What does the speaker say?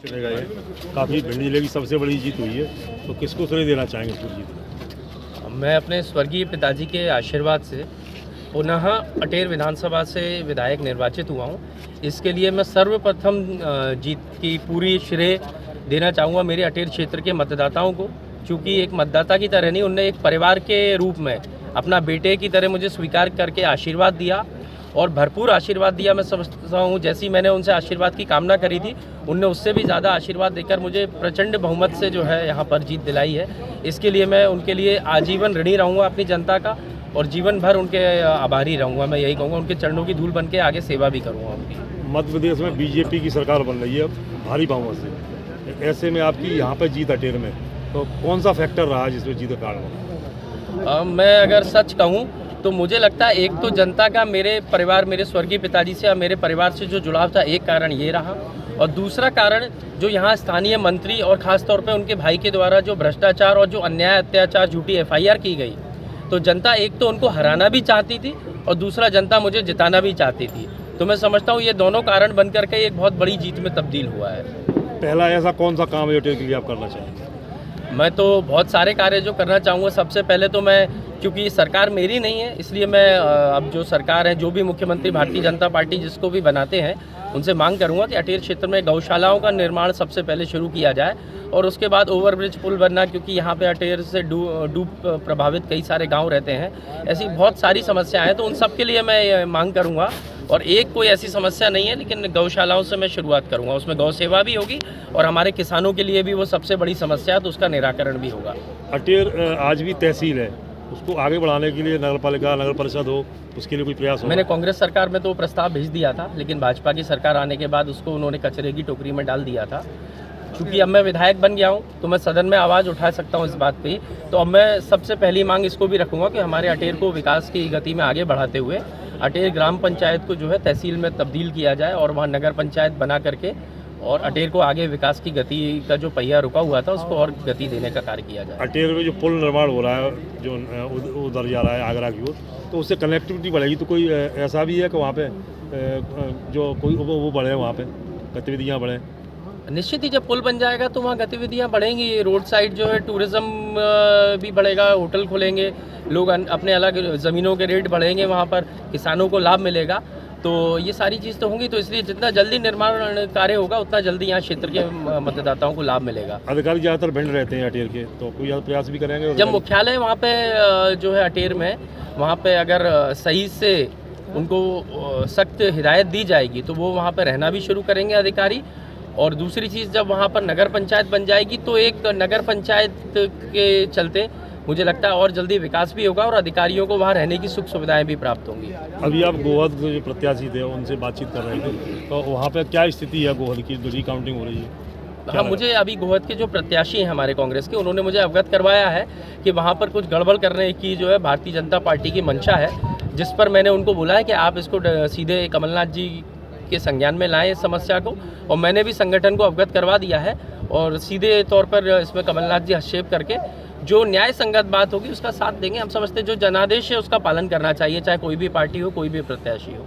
चलेगा ये काफ़ी भिंड जिले की सबसे बड़ी जीत हुई है, तो किसको श्रेय देना चाहेंगे पूरी जीत? मैं अपने स्वर्गीय पिताजी के आशीर्वाद से पुनः अटेर विधानसभा से विधायक निर्वाचित हुआ हूँ। इसके लिए मैं सर्वप्रथम जीत की पूरी श्रेय देना चाहूँगा मेरे अटेर क्षेत्र के मतदाताओं को, क्योंकि एक मतदाता की तरह नहीं, उनने एक परिवार के रूप में अपना बेटे की तरह मुझे स्वीकार करके आशीर्वाद दिया और भरपूर आशीर्वाद दिया। मैं समझता हूँ जैसी मैंने उनसे आशीर्वाद की कामना करी थी, उनने उससे भी ज़्यादा आशीर्वाद देकर मुझे प्रचंड बहुमत से जो है यहाँ पर जीत दिलाई है। इसके लिए मैं उनके लिए आजीवन ऋणी रहूँगा अपनी जनता का, और जीवन भर उनके आभारी रहूँगा। मैं यही कहूँगा, उनके चरणों की धूल बन के आगे सेवा भी करूँगा उनकी। मध्य प्रदेश में बीजेपी की सरकार बन रही है भारी बहुमत से, ऐसे में आपकी यहाँ पर जीत अटेर में, तो कौन सा फैक्टर रहा जिसमें जीत का कारण? मैं अगर सच कहूँ तो मुझे लगता है एक तो जनता का मेरे परिवार, मेरे स्वर्गीय पिताजी से और मेरे परिवार से जो जुड़ाव था, एक कारण ये रहा। और दूसरा कारण जो यहाँ स्थानीय मंत्री और ख़ास तौर पे उनके भाई के द्वारा जो भ्रष्टाचार और जो अन्याय अत्याचार झूठी FIR की गई, तो जनता एक तो उनको हराना भी चाहती थी और दूसरा जनता मुझे जिताना भी चाहती थी। तो मैं समझता हूँ ये दोनों कारण बन करके एक बहुत बड़ी जीत में तब्दील हुआ है। पहला ऐसा कौन सा काम है अटेर के लिए आप करना चाहेंगे? मैं तो बहुत सारे कार्य जो करना चाहूँगा। सबसे पहले तो मैं, क्योंकि सरकार मेरी नहीं है, इसलिए मैं अब जो सरकार है, जो भी मुख्यमंत्री भारतीय जनता पार्टी जिसको भी बनाते हैं, उनसे मांग करूंगा कि अटेर क्षेत्र में गौशालाओं का निर्माण सबसे पहले शुरू किया जाए और उसके बाद ओवरब्रिज पुल बनना, क्योंकि यहाँ पे अटेर से डूब प्रभावित कई सारे गांव रहते हैं। ऐसी बहुत सारी समस्याएं हैं, तो उन सब के लिए मैं मांग करूँगा। और एक कोई ऐसी समस्या नहीं है, लेकिन गौशालाओं से मैं शुरुआत करूँगा। उसमें गौ सेवा भी होगी और हमारे किसानों के लिए भी वो सबसे बड़ी समस्या है, तो उसका निराकरण भी होगा। अटेर आज भी तहसील है, उसको आगे बढ़ाने के लिए नगर पालिका, नगर परिषद हो, उसके लिए कोई प्रयास हो? मैंने कांग्रेस सरकार में तो प्रस्ताव भेज दिया था, लेकिन भाजपा की सरकार आने के बाद उसको उन्होंने कचरे की टोकरी में डाल दिया था। क्योंकि अब मैं विधायक बन गया हूं, तो मैं सदन में आवाज़ उठा सकता हूं इस बात पे। तो अब मैं सबसे पहली मांग इसको भी रखूंगा कि हमारे अटेर को विकास की गति में आगे बढ़ाते हुए अटेर ग्राम पंचायत को जो है तहसील में तब्दील किया जाए और वहाँ नगर पंचायत बना करके और अटेर को आगे विकास की गति का जो पहिया रुका हुआ था उसको और गति देने का कार्य किया जाए। अटेर में जो पुल निर्माण हो रहा है, जो उधर जा रहा है आगरा की ओर, तो उससे कनेक्टिविटी बढ़ेगी। तो कोई ऐसा भी है कि वहाँ पे जो कोई वो बढ़े, वहाँ पे गतिविधियाँ बढ़े? निश्चित ही जब पुल बन जाएगा तो वहाँ गतिविधियाँ बढ़ेंगी। रोड साइड जो है टूरिज़्म भी बढ़ेगा, होटल खुलेंगे, लोग अपने अलग ज़मीनों के रेट बढ़ेंगे, वहाँ पर किसानों को लाभ मिलेगा। तो ये सारी चीज़ तो होंगी, तो इसलिए जितना जल्दी निर्माण कार्य होगा उतना जल्दी यहाँ क्षेत्र के मतदाताओं को लाभ मिलेगा। अधिकारी ज़्यादातर भिंड रहते हैं अटेर के, तो कोई प्रयास भी करेंगे? जब मुख्यालय वहाँ पे जो है अटेर में, वहाँ पे अगर सही से उनको सख्त हिदायत दी जाएगी तो वो वहाँ पे रहना भी शुरू करेंगे अधिकारी। और दूसरी चीज़, जब वहाँ पर नगर पंचायत बन जाएगी तो एक नगर पंचायत के चलते मुझे लगता है और जल्दी विकास भी होगा और अधिकारियों को वहाँ रहने की सुख सुविधाएं भी प्राप्त होंगी। अभी आप गोहद जो प्रत्याशी थे उनसे बातचीत कर रहे थे, तो वहाँ पे क्या स्थिति है गोहद की? रिकाउंटिंग हो रही है? हाँ, मुझे अभी गोहद के जो प्रत्याशी हैं हमारे कांग्रेस के, उन्होंने मुझे अवगत करवाया है कि वहाँ पर कुछ गड़बड़ करने की जो है भारतीय जनता पार्टी की मंशा है, जिस पर मैंने उनको बोला है कि आप इसको सीधे कमलनाथ जी के संज्ञान में लाएं इस समस्या को। और मैंने भी संगठन को अवगत करवा दिया है और सीधे तौर पर इसमें कमलनाथ जी हस्तक्षेप करके जो न्याय संगत बात होगी उसका साथ देंगे। हम समझते हैं जो जनादेश है उसका पालन करना चाहिए, चाहे कोई भी पार्टी हो, कोई भी प्रत्याशी हो।